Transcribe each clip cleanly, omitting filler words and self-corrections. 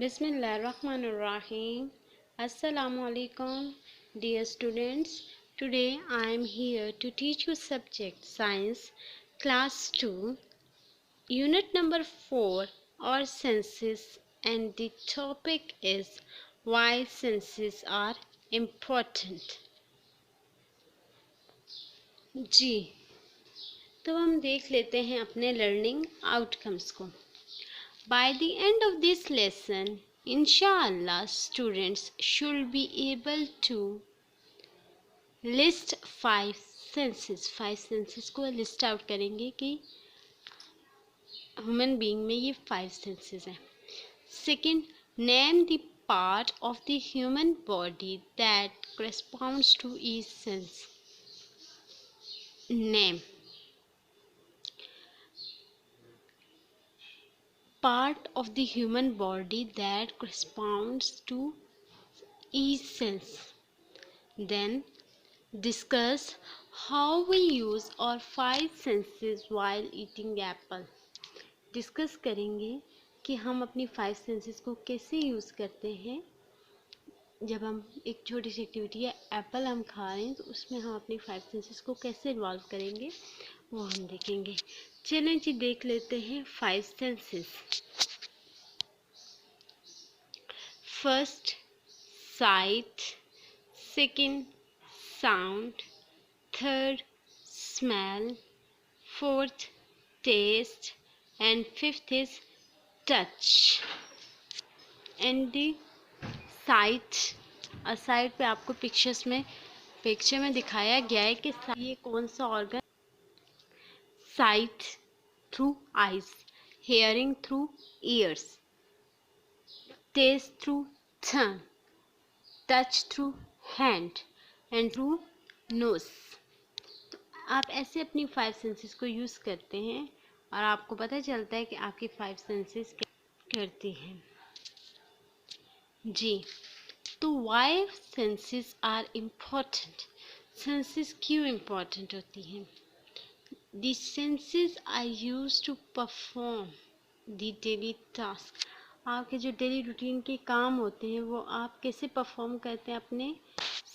Bismillahirrahmanirrahim. Assalamu alaikum, dear students. Today I am here to teach you subject Science, Class 2, Unit number 4, or Senses, and the topic is why senses are important. जी, तो हम देख लेते हैं अपने learning outcomes को. By the end of this lesson, inshallah, students should be able to list 5 senses. 5 senses को list out करेंगे कि ह्यूमन बीइंग में ये 5 senses हैं. Second, name the part of the human body that corresponds to each sense. Name part of the human body that corresponds to each sense. Then discuss how we use our 5 senses while eating apple. Discuss करेंगे कि हम अपनी 5 senses को कैसे use करते हैं जब हम एक छोटी सी एक्टिविटी या एप्पल हम खा रहे हैं, तो उसमें हम अपनी 5 senses को कैसे इन्वॉल्व करेंगे वो हम देखेंगे. चलें जी, देख लेते हैं 5 senses. First, site. Second, sound. Third, smell. Fourth, taste. And fifth is touch. And the sight. Site पे आपको पिक्चर में दिखाया गया है कि ये कौन सा organ. Sight through eyes, hearing through ears, taste through tongue, touch through hand and through nose. आप ऐसे अपनी 5 senses को यूज़ करते हैं और आपको पता चलता है कि आपकी 5 senses क्या करती हैं. जी, तो why senses are important. Senses क्यों इम्पोर्टेंट होती हैं? The senses are use to perform the daily task. आपके जो डेली रूटीन के काम होते हैं वो आप कैसे परफॉर्म करते हैं? अपने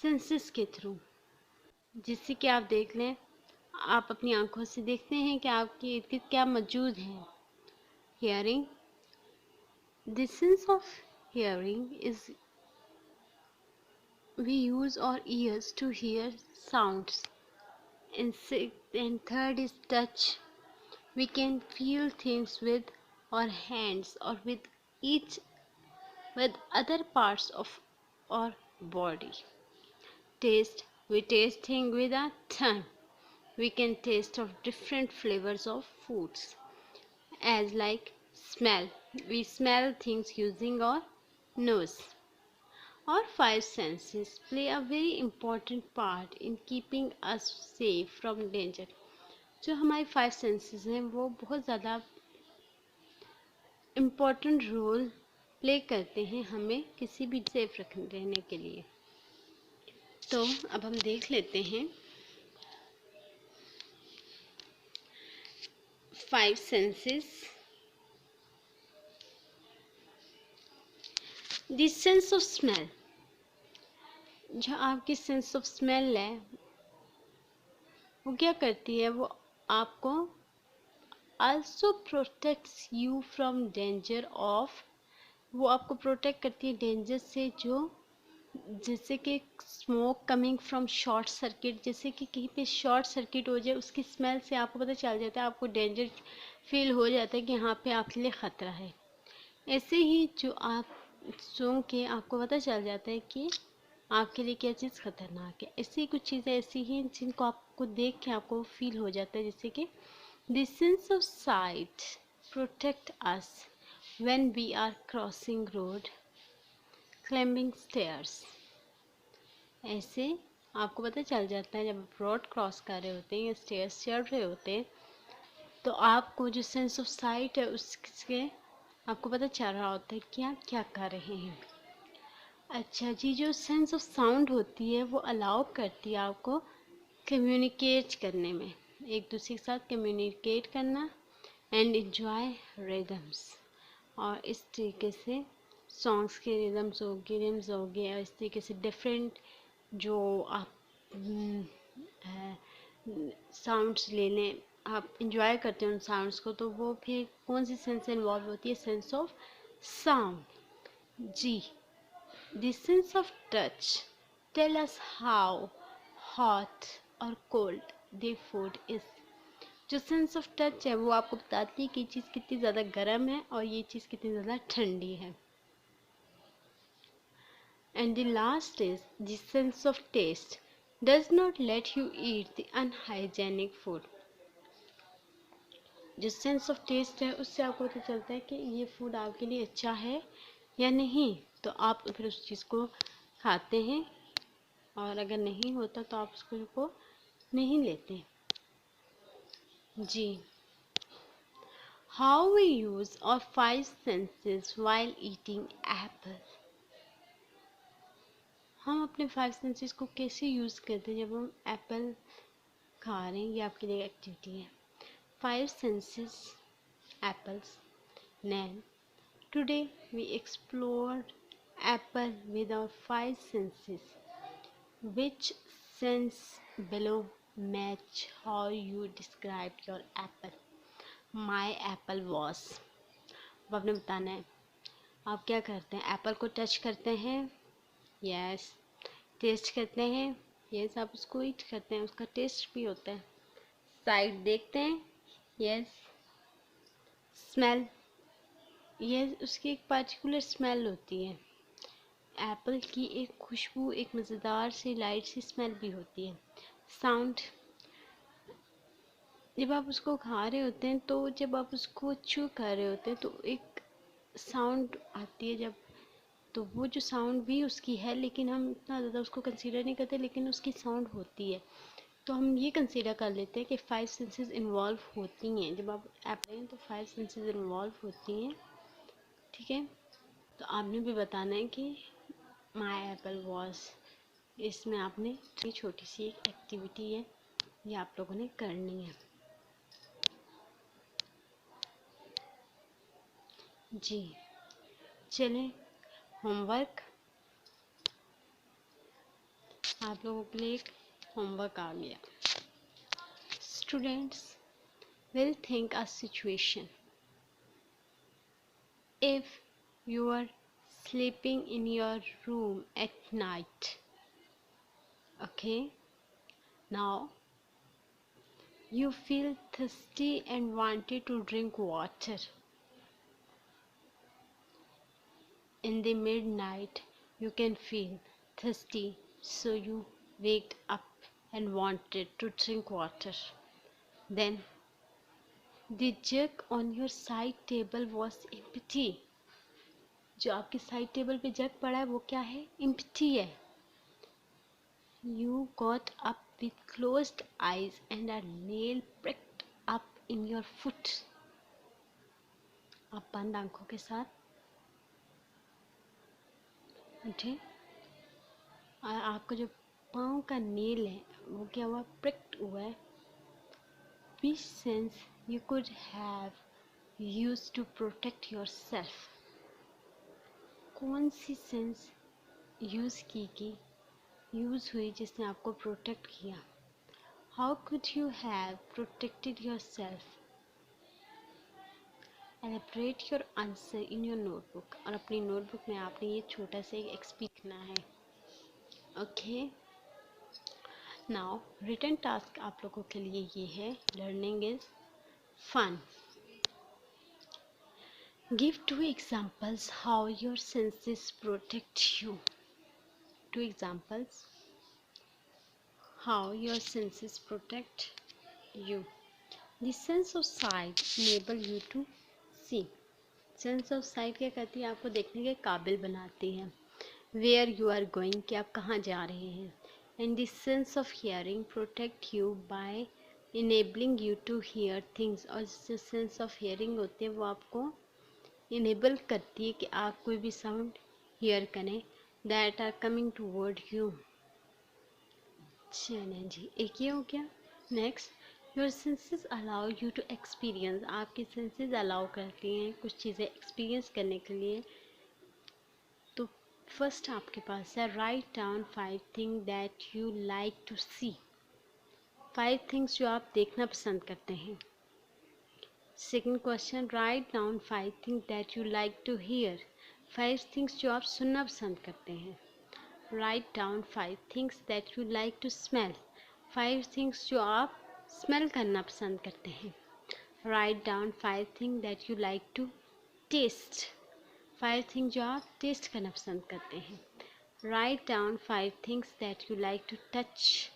सेंसेस के थ्रू. जिससे कि आप देख लें, आप अपनी आंखों से देखते हैं कि आपके इर्द गिर्द क्या मौजूद है. Hearing, the sense of hearing is we use our ears to hear sounds. And third is touch. We can feel things with our hands or with other parts of our body. Taste, we taste things with our tongue. We can taste of different flavors of foods. As like smell, we smell things using our nose. Our 5 senses play a very important part in keeping us safe from danger. जो हमारी 5 senses हैं वो बहुत ज़्यादा important role play करते हैं हमें किसी भी सेफ रहने के लिए. तो अब हम देख लेते हैं 5 senses. The sense of smell. जो आपकी सेंस ऑफ स्मेल है वो क्या करती है? वो आपको also protects you from danger of, वो आपको प्रोटेक्ट करती है डेंजर से, जो जैसे कि smoke coming from short circuit. जैसे कि कहीं पे शॉर्ट सर्किट हो जाए, उसकी स्मेल से आपको पता चल जाता है, आपको डेंजर फील हो जाता है कि यहाँ पे आपके लिए ख़तरा है. ऐसे ही जो आप सूंघ के आपको पता चल जाता है कि आपके लिए क्या चीज़ ख़तरनाक है. ऐसी कुछ चीज़ें ऐसी हैं जिनको आपको देख के आपको फील हो जाता है. जैसे कि the sense of sight protect us when we are crossing road, climbing stairs. ऐसे आपको पता चल जाता है जब आप रोड क्रॉस कर रहे होते हैं या स्टेयर्स चढ़ रहे होते हैं, तो आपको जो सेंस ऑफ साइट है उसके आपको पता चल रहा होता है कि आप क्या कर रहे हैं. अच्छा जी, जो सेंस ऑफ साउंड होती है वो अलाउ करती है आपको कम्युनिकेट करने में, एक दूसरे के साथ कम्युनिकेट करना एंड एंजॉय रिदम्स. और इस तरीके से सॉन्ग्स के रिदम्स हो गए, इस तरीके से डिफरेंट जो आप साउंड्स ले लें, आप इंजॉय करते हैं उन साउंड्स को, तो वो फिर कौन सी सेंस से इन्वॉल्व होती है? Sense of sound. जी, the sense of touch tell us how hot और कोल्ड द फूड इज। जो सेंस ऑफ टच है वो आपको बताती है कि ये चीज़ कितनी ज़्यादा गर्म है और ये चीज़ कितनी ज़्यादा ठंडी है। And the last is the sense of taste does not let you eat the unhygienic food. जो सेंस ऑफ टेस्ट है उससे आपको पता चलता है कि ये फूड आपके लिए अच्छा है या नहीं, तो आप फिर उस चीज़ को खाते हैं, और अगर नहीं होता तो आप उसको नहीं लेते। जी, how we use our five senses while eating apple। हम अपने फाइव सेंसेस को कैसे यूज़ करते हैं जब हम एप्पल खा रहे हैं? ये आपके लिए एक्टिविटी है। Five senses, apples. Then, today we explored apple with our five senses. Which sense below match how you described your apple? My apple was. अब आपने बताना है आप क्या करते हैं। एप्पल को टच करते हैं, यस। टेस्ट करते हैं, यस। आप उसको ईट करते हैं, उसका टेस्ट भी होता है। साइड देखते हैं, यस। स्मेल, ये उसकी एक पर्टिकुलर स्मेल होती है। एप्पल की एक खुशबू, एक मज़ेदार सी लाइट सी स्मेल भी होती है। साउंड, जब आप उसको खा रहे होते हैं तो जब आप उसको च्यू कर रहे होते हैं तो एक साउंड आती है, जब तो वो जो साउंड भी उसकी है, लेकिन हम इतना ज़्यादा उसको कंसीडर नहीं करते, लेकिन उसकी साउंड होती है। तो हम ये कंसीडर कर लेते हैं कि फाइव सेंसेस इन्वॉल्व होती हैं। जब आप एप्पल हैं तो फाइव सेंसेस इन्वॉल्व होती हैं, ठीक है। तो आपने भी बताना है कि माई एप्पल वॉज, इसमें आपने छोटी सी एक एक्टिविटी है, ये आप लोगों ने करनी है। जी, चलें, होमवर्क आप लोगों के लिए एक होमवर्क आ गया। Students will think a situation if you are sleeping in your room at night. Okay, now you feel thirsty and wanted to drink water. In the midnight you can feel thirsty, so you waked up and wanted to drink water. Then the jug on your side table was empty. जो आपके side table पे जग पड़ा है वो क्या है? Empty है। You got up with closed eyes and a nail pricked up in your foot. आप बंद आंखों के साथ उठे और आपका जो पाँव का नेल है वो क्या हुआ? प्रिक्ड हुआ है। Which sense you could have used to protect yourself? कौन सी सेंस यूज़ हुई जिसने आपको प्रोटेक्ट किया? How could you have protected yourself? Elaborate your answer in your notebook. और अपनी नोटबुक में आपने ये छोटा सा एक एक्सपीक लिखना है। ओके, नाउ रिटन टास्क आप लोगों के लिए ये है, learning is fun. Give 2 examples how your senses protect you. 2 examples how your senses protect you. The sense of sight enable you to see. Sense of site क्या करती है? आपको देखने के काबिल बनाती है। वेयर यू आर गोइंग, कि आप कहाँ जा रहे हैं। And the sense of hearing protect you by enabling you to hear things. और जो सेंस ऑफ हियरिंग होती है वो आपको इनेबल करती है कि आप कोई भी साउंड हियर करें that are coming toward you. चलें जी, एक ये हो गया। Next, your senses allow you to experience. आपकी सेंसेस अलाउ करती हैं कुछ चीज़ें एक्सपीरियंस करने के लिए। फर्स्ट आपके पास है write down 5 thing that you like to see. 5 things जो आप देखना पसंद करते हैं। Second question, write down 5 thing that you like to hear. 5 things जो आप सुनना पसंद करते हैं। Write down 5 things that you like to smell. 5 things जो आप स्मेल करना पसंद करते हैं। Write down 5 thing that you like to taste. 5 thing जो आप टेस्ट करना पसंद करते हैं। Write down 5 things that you like to touch.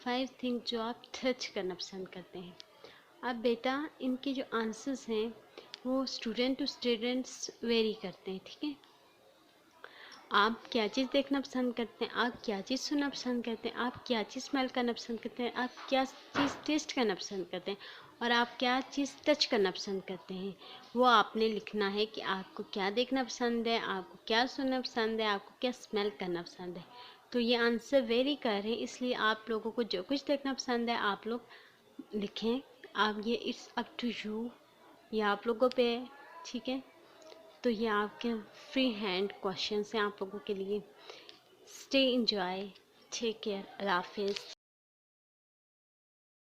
5 thing जो आप टच करना पसंद करते हैं। अब बेटा इनके जो आंसर्स हैं वो स्टूडेंट टू स्टूडेंट्स वेरी करते हैं, ठीक है। आप क्या चीज़ देखना पसंद करते हैं, आप क्या चीज़ सुनना पसंद करते हैं, आप क्या चीज़ स्मेल करना पसंद करते हैं, आप क्या चीज़ टेस्ट करना पसंद करते हैं और आप क्या चीज़ टच करना पसंद करते हैं, वो आपने लिखना है कि आपको क्या देखना पसंद है, आपको क्या सुनना पसंद है, आपको क्या स्मेल करना पसंद है। तो ये आंसर वेरी कर रहे हैं, इसलिए आप लोगों को जो कुछ देखना पसंद है आप लोग लिखें। आप ये इट्स अप टू यू, ये आप लोगों पे है, ठीक है। तो ये आपके फ्री हैंड क्वेश्चंस हैं आप लोगों के लिए। स्टे एंजॉय, टेक केयर, अल्लाह हाफिज़।